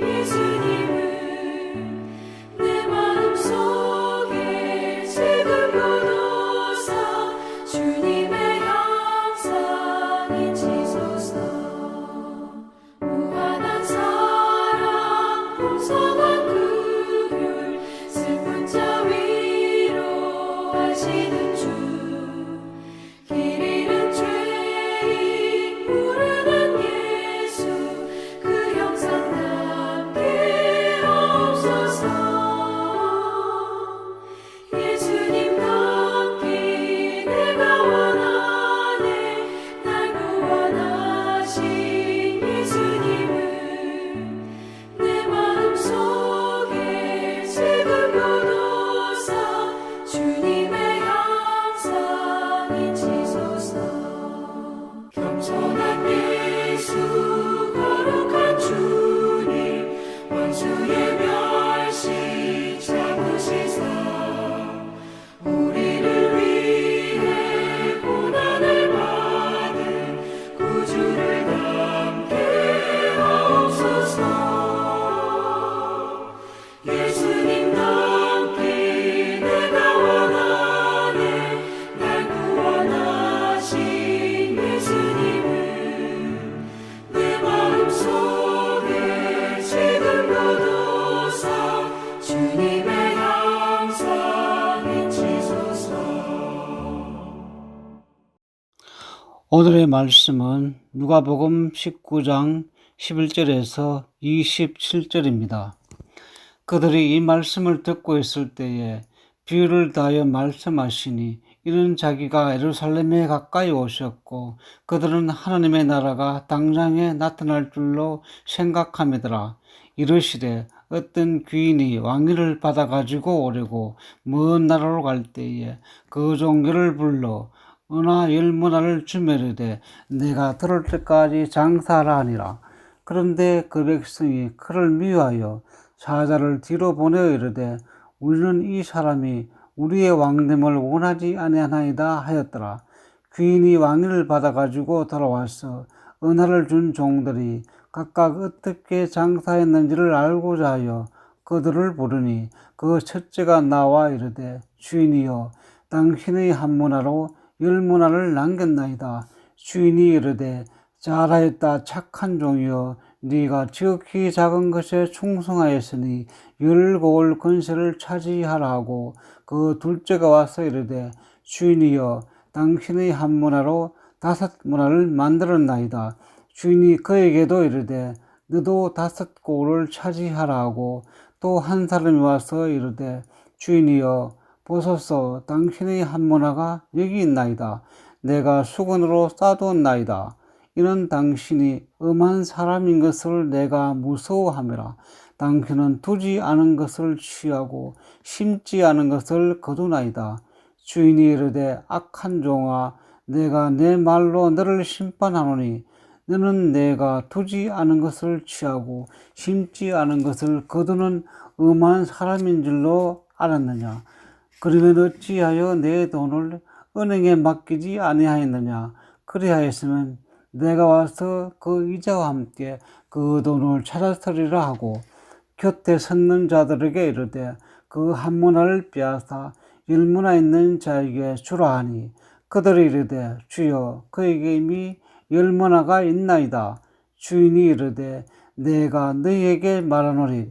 예수님을 내 마음속에 지금부도사 주님의 형상이 지소서. 무한한 사랑 풍성한 긍휼 슬픈 자 위로하시는 주. 길 잃은 죄인 부르는 예수 그 형상 닮게 없소서. 예수님 닮기 내가 원하네. 날 구원하신 예수님을 내 마음속에 지금부도사 주님의 형상이 지소서. 겸손한 예수 거룩한 주님 원수의 멸시 참으시사 우리를 위해 고난을 받은 구주를 닮게 하옵소서. 예수님 닮기 내가 원하네. 날 구원하신 예수님을 내 마음속에 지금부도사 주님의 형상이 지소서. 오늘의 말씀은 누가복음 19장 11절에서 27절입니다. 그들이 이 말씀을 듣고 있을 때에 비유를 다하여 말씀하시니 이는 자기가 예루살렘에 가까이 오셨고 그들은 하나님의 나라가 당장에 나타날 줄로 생각함이더라. 이르시되 어떤 귀인이 왕위를 받아 가지고 오려고 먼 나라로 갈 때에 그 종교를 불러 은하 10문화를 주매르되 내가 들을 때까지 장사하라 하니라. 그런데 그 백성이 그를 미워하여 사자를 뒤로 보내어 이르되 우리는 이 사람이 우리의 왕됨을 원하지 아니하나이다 하였더라. 귀인이 왕위를 받아 가지고 돌아와서 은하를 준 종들이 각각 어떻게 장사했는지를 알고자 하여 그들을 부르니 그 첫째가 나와 이르되 주인이여 당신의 한 문화로 10문화를 남겼나이다. 주인이 이르되 잘하였다 착한 종이여 네가 지극히 작은 것에 충성하였으니 10고을 권세를 차지하라 하고 그 둘째가 와서 이르되 주인이여 당신의 한 문화로 5문화를 만들었나이다. 주인이 그에게도 이르되 너도 5고을을 차지하라 하고 또 한 사람이 와서 이르되 주인이여 보소서 당신의 한 문화가 여기 있나이다. 내가 수건으로 싸두었나이다. 이는 당신이 엄한 사람인 것을 내가 무서워함이라. 당신은 두지 않은 것을 취하고 심지 않은 것을 거두나이다. 주인이 이르되 악한 종아 내가 내 말로 너를 심판하노니 너는 내가 두지 않은 것을 취하고 심지 않은 것을 거두는 엄한 사람인 줄로 알았느냐. 그러면 어찌하여 내 돈을 은행에 맡기지 아니하였느냐. 그리하였으면 내가 와서 그 이자와 함께 그 돈을 찾았으리라 하고 곁에 섰는 자들에게 이르되 그 한 문화를 빼앗아 10문화 있는 자에게 주라 하니 그들이 이르되 주여 그에게 이미 10문화가 있나이다. 주인이 이르되 내가 너희에게 말하노니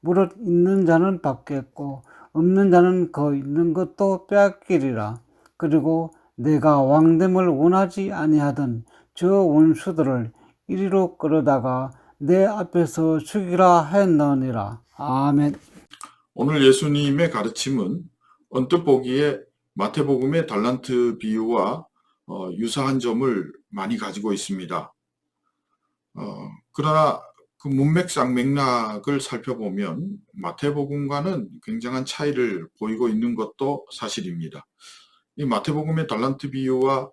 무릇 있는 자는 받겠고 없는 자는 그 있는 것도 빼앗기리라. 그리고 내가 왕됨을 원하지 아니하던 저 원수들을 이리로 끌어다가 내 앞에서 죽이라 하였느니라. 아멘. 오늘 예수님의 가르침은 언뜻 보기에 마태복음의 달란트 비유와 유사한 점을 많이 가지고 있습니다. 그러나 그 문맥상 맥락을 살펴보면 마태복음과는 굉장한 차이를 보이고 있는 것도 사실입니다. 이 마태복음의 달란트 비유와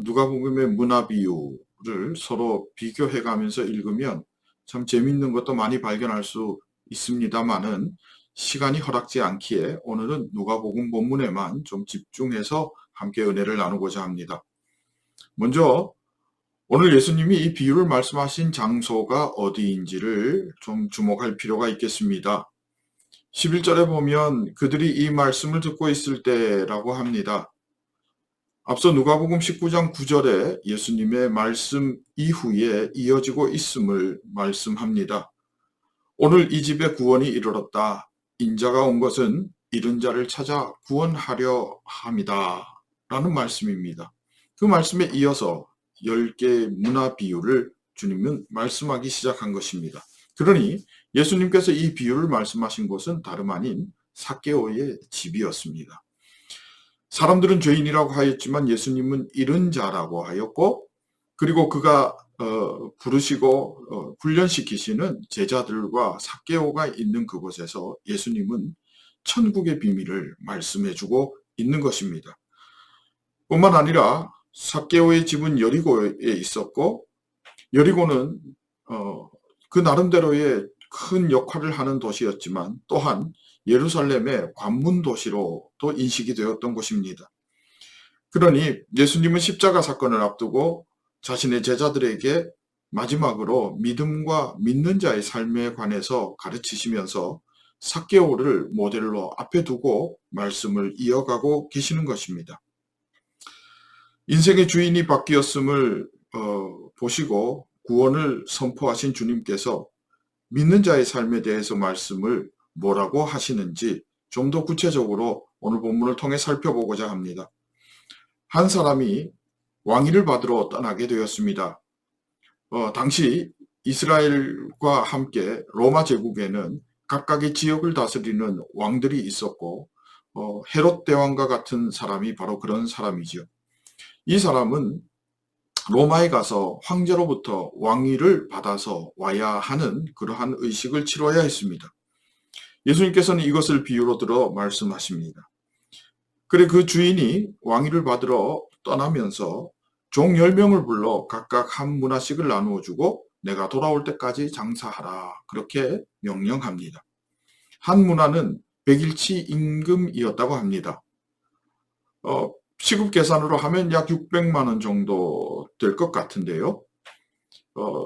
누가복음의 문화 비유를 서로 비교해가면서 읽으면 참 재밌는 것도 많이 발견할 수 있습니다만은 시간이 허락지 않기에 오늘은 누가복음 본문에만 좀 집중해서 함께 은혜를 나누고자 합니다. 먼저 오늘 예수님이 이 비유를 말씀하신 장소가 어디인지를 좀 주목할 필요가 있겠습니다. 11절에 보면 그들이 이 말씀을 듣고 있을 때라고 합니다. 앞서 누가복음 19장 9절에 예수님의 말씀 이후에 이어지고 있음을 말씀합니다. 오늘 이 집에 구원이 이르렀다. 인자가 온 것은 잃은 자를 찾아 구원하려 함이다. 라는 말씀입니다. 그 말씀에 이어서 10개의 문화 비유를 주님은 말씀하기 시작한 것입니다. 그러니 예수님께서 이 비유를 말씀하신 곳은 다름 아닌 삭개오의 집이었습니다. 사람들은 죄인이라고 하였지만 예수님은 잃은 자라고 하였고, 그리고 그가 부르시고 훈련시키시는 제자들과 삭개오가 있는 그곳에서 예수님은 천국의 비밀을 말씀해주고 있는 것입니다. 뿐만 아니라 삭개오의 집은 여리고에 있었고, 여리고는 그 나름대로의 큰 역할을 하는 도시였지만 또한 예루살렘의 관문 도시로도 인식이 되었던 곳입니다. 그러니 예수님은 십자가 사건을 앞두고 자신의 제자들에게 마지막으로 믿음과 믿는 자의 삶에 관해서 가르치시면서 삭개오를 모델로 앞에 두고 말씀을 이어가고 계시는 것입니다. 인생의 주인이 바뀌었음을 보시고 구원을 선포하신 주님께서 믿는 자의 삶에 대해서 말씀을 뭐라고 하시는지 좀 더 구체적으로 오늘 본문을 통해 살펴보고자 합니다. 한 사람이 왕위를 받으러 떠나게 되었습니다. 당시 이스라엘과 함께 로마 제국에는 각각의 지역을 다스리는 왕들이 있었고 헤롯 대왕과 같은 사람이 바로 그런 사람이지요. 이 사람은 로마에 가서 황제로부터 왕위를 받아서 와야 하는 그러한 의식을 치러야 했습니다. 예수님께서는 이것을 비유로 들어 말씀하십니다. 그래 그 주인이 왕위를 받으러 떠나면서 종 10명을 불러 각각 한 문화씩을 나누어 주고 내가 돌아올 때까지 장사하라 그렇게 명령합니다. 한 문화는 100일치 임금이었다고 합니다. 시급 계산으로 하면 약 600만 원 정도 될 것 같은데요.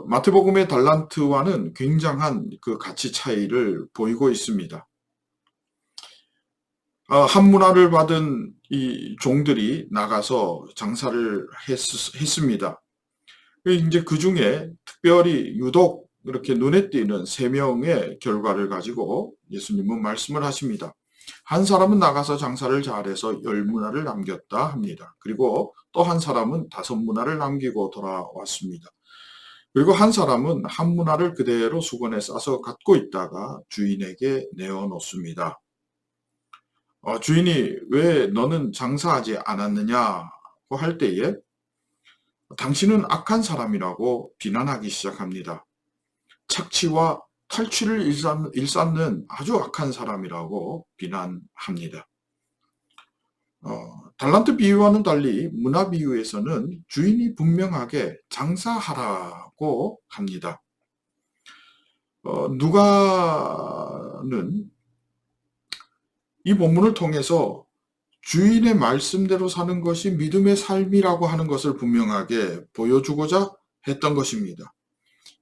마태복음의 달란트와는 굉장한 그 가치 차이를 보이고 있습니다. 한 문화를 받은 이 종들이 나가서 장사를 했습니다. 이제 그 중에 특별히 유독 이렇게 눈에 띄는 3명의 결과를 가지고 예수님은 말씀을 하십니다. 한 사람은 나가서 장사를 잘해서 10문화를 남겼다 합니다. 그리고 또 한 사람은 5문화를 남기고 돌아왔습니다. 그리고 한 사람은 한 문화를 그대로 수건에 싸서 갖고 있다가 주인에게 내어놓습니다. 주인이 왜 너는 장사하지 않았느냐고 할 때에 당신은 악한 사람이라고 비난하기 시작합니다. 착취와 탈취를 일삼는 아주 악한 사람이라고 비난합니다. 달란트 비유와는 달리 문화 비유에서는 주인이 분명하게 장사하라고 합니다. 누가는 이 본문을 통해서 주인의 말씀대로 사는 것이 믿음의 삶이라고 하는 것을 분명하게 보여주고자 했던 것입니다.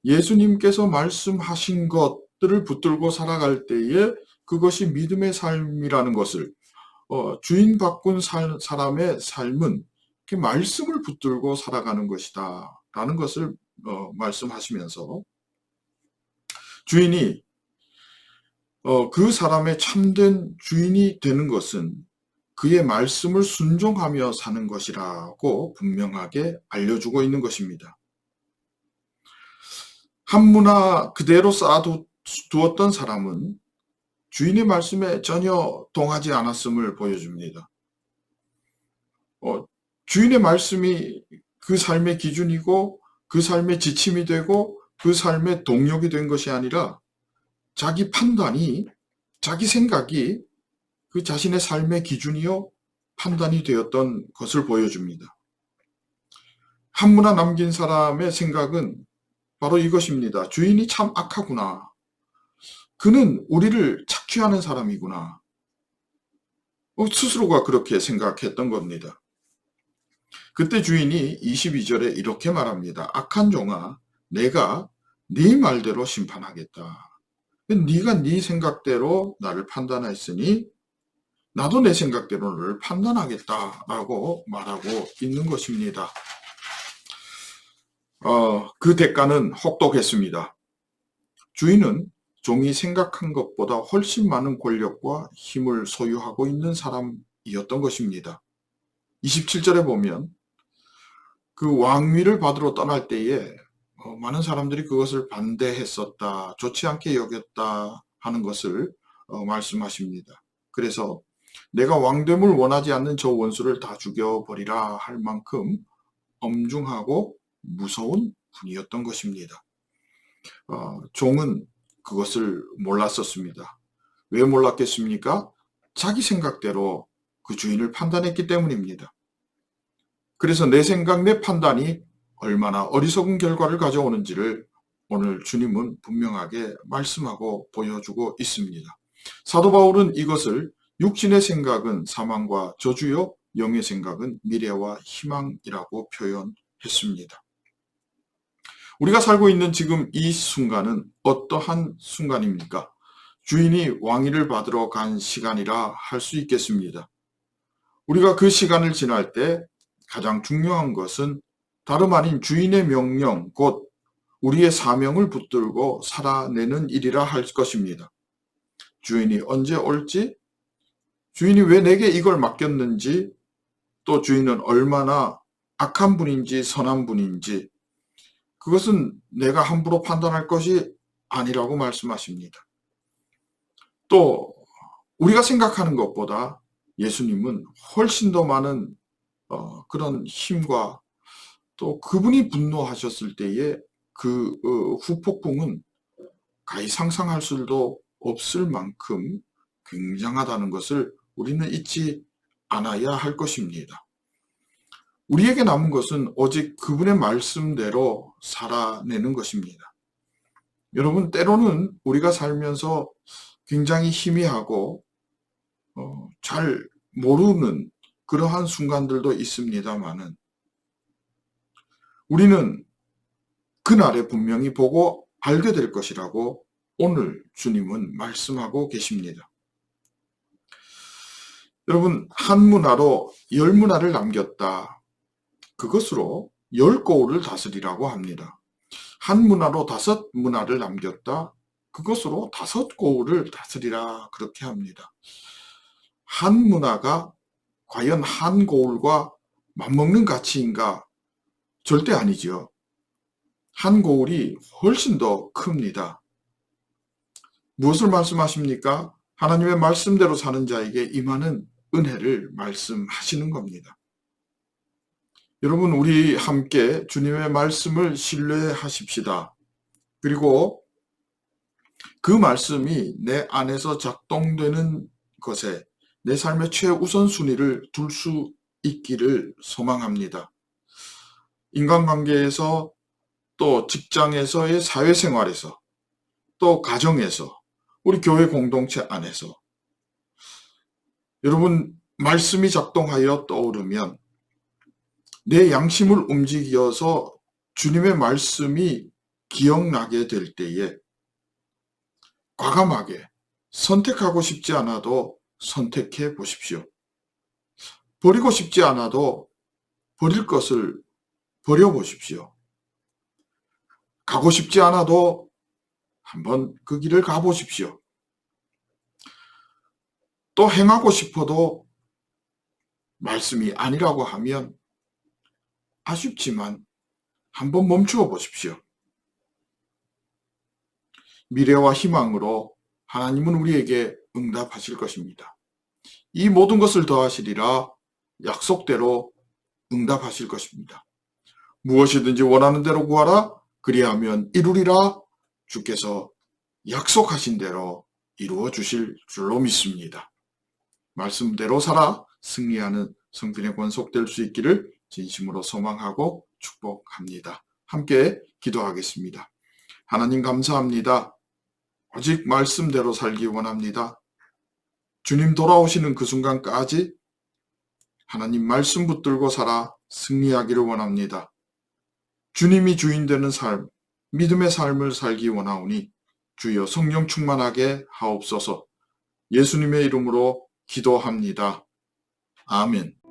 예수님께서 말씀하신 것들을 붙들고 살아갈 때에 그것이 믿음의 삶이라는 것을 주인 바꾼 사람의 삶은 말씀을 붙들고 살아가는 것이다 라는 것을 말씀하시면서 주인이 그 사람의 참된 주인이 되는 것은 그의 말씀을 순종하며 사는 것이라고 분명하게 알려주고 있는 것입니다. 한 문화 그대로 쌓아두었던 사람은 주인의 말씀에 전혀 동하지 않았음을 보여줍니다. 주인의 말씀이 그 삶의 기준이고 그 삶의 지침이 되고 그 삶의 동력이 된 것이 아니라 자기 판단이, 자기 생각이 그 자신의 삶의 기준이요 판단이 되었던 것을 보여줍니다. 한 문화 남긴 사람의 생각은 바로 이것입니다. 주인이 참 악하구나. 그는 우리를 착취하는 사람이구나. 스스로가 그렇게 생각했던 겁니다. 그때 주인이 22절에 이렇게 말합니다. 악한 종아, 내가 네 말대로 심판하겠다. 네가 네 생각대로 나를 판단했으니 나도 내 생각대로 너를 판단하겠다라고 말하고 있는 것입니다. 그 대가는 혹독했습니다. 주인은 종이 생각한 것보다 훨씬 많은 권력과 힘을 소유하고 있는 사람이었던 것입니다. 27절에 보면 그 왕위를 받으러 떠날 때에 많은 사람들이 그것을 반대했었다, 좋지 않게 여겼다 하는 것을 말씀하십니다. 그래서 내가 왕됨을 원하지 않는 저 원수를 다 죽여버리라 할 만큼 엄중하고 무서운 분이었던 것입니다. 종은 그것을 몰랐었습니다. 왜 몰랐겠습니까? 자기 생각대로 그 주인을 판단했기 때문입니다. 그래서 내 생각, 내 판단이 얼마나 어리석은 결과를 가져오는지를 오늘 주님은 분명하게 말씀하고 보여주고 있습니다. 사도 바울은 이것을 육신의 생각은 사망과 저주요, 영의 생각은 미래와 희망이라고 표현했습니다. 우리가 살고 있는 지금 이 순간은 어떠한 순간입니까? 주인이 왕위를 받으러 간 시간이라 할 수 있겠습니다. 우리가 그 시간을 지날 때 가장 중요한 것은 다름 아닌 주인의 명령, 곧 우리의 사명을 붙들고 살아내는 일이라 할 것입니다. 주인이 언제 올지, 주인이 왜 내게 이걸 맡겼는지, 또 주인은 얼마나 악한 분인지 선한 분인지, 그것은 내가 함부로 판단할 것이 아니라고 말씀하십니다. 또 우리가 생각하는 것보다 예수님은 훨씬 더 많은 그런 힘과 또 그분이 분노하셨을 때의 그 후폭풍은 가히 상상할 수도 없을 만큼 굉장하다는 것을 우리는 잊지 않아야 할 것입니다. 우리에게 남은 것은 오직 그분의 말씀대로 살아내는 것입니다. 여러분, 때로는 우리가 살면서 굉장히 희미하고 잘 모르는 그러한 순간들도 있습니다만은 우리는 그날에 분명히 보고 알게 될 것이라고 오늘 주님은 말씀하고 계십니다. 여러분, 한 문화로 10문화를 남겼다. 그것으로 10고을을 다스리라고 합니다. 한 문화로 5문화를 남겼다. 그것으로 5고을을 다스리라 그렇게 합니다. 한 문화가 과연 한 고을과 맞먹는 가치인가? 절대 아니죠. 한 고을이 훨씬 더 큽니다. 무엇을 말씀하십니까? 하나님의 말씀대로 사는 자에게 임하는 은혜를 말씀하시는 겁니다. 여러분, 우리 함께 주님의 말씀을 신뢰하십시다. 그리고 그 말씀이 내 안에서 작동되는 것에 내 삶의 최우선순위를 둘 수 있기를 소망합니다. 인간관계에서, 또 직장에서의 사회생활에서, 또 가정에서, 우리 교회 공동체 안에서 여러분, 말씀이 작동하여 떠오르면 내 양심을 움직여서 주님의 말씀이 기억나게 될 때에 과감하게 선택하고 싶지 않아도 선택해 보십시오. 버리고 싶지 않아도 버릴 것을 버려보십시오. 가고 싶지 않아도 한번 그 길을 가보십시오. 또 행하고 싶어도 말씀이 아니라고 하면 아쉽지만 한번 멈추어 보십시오. 미래와 희망으로 하나님은 우리에게 응답하실 것입니다. 이 모든 것을 더하시리라 약속대로 응답하실 것입니다. 무엇이든지 원하는 대로 구하라 그리하면 이루리라 주께서 약속하신 대로 이루어 주실 줄로 믿습니다. 말씀대로 살아 승리하는 성빈의 권속될 수 있기를 진심으로 소망하고 축복합니다. 함께 기도하겠습니다. 하나님 감사합니다. 오직 말씀대로 살기 원합니다. 주님 돌아오시는 그 순간까지 하나님 말씀 붙들고 살아 승리하기를 원합니다. 주님이 주인 되는 삶, 믿음의 삶을 살기 원하오니 주여 성령 충만하게 하옵소서. 예수님의 이름으로 기도합니다. 아멘.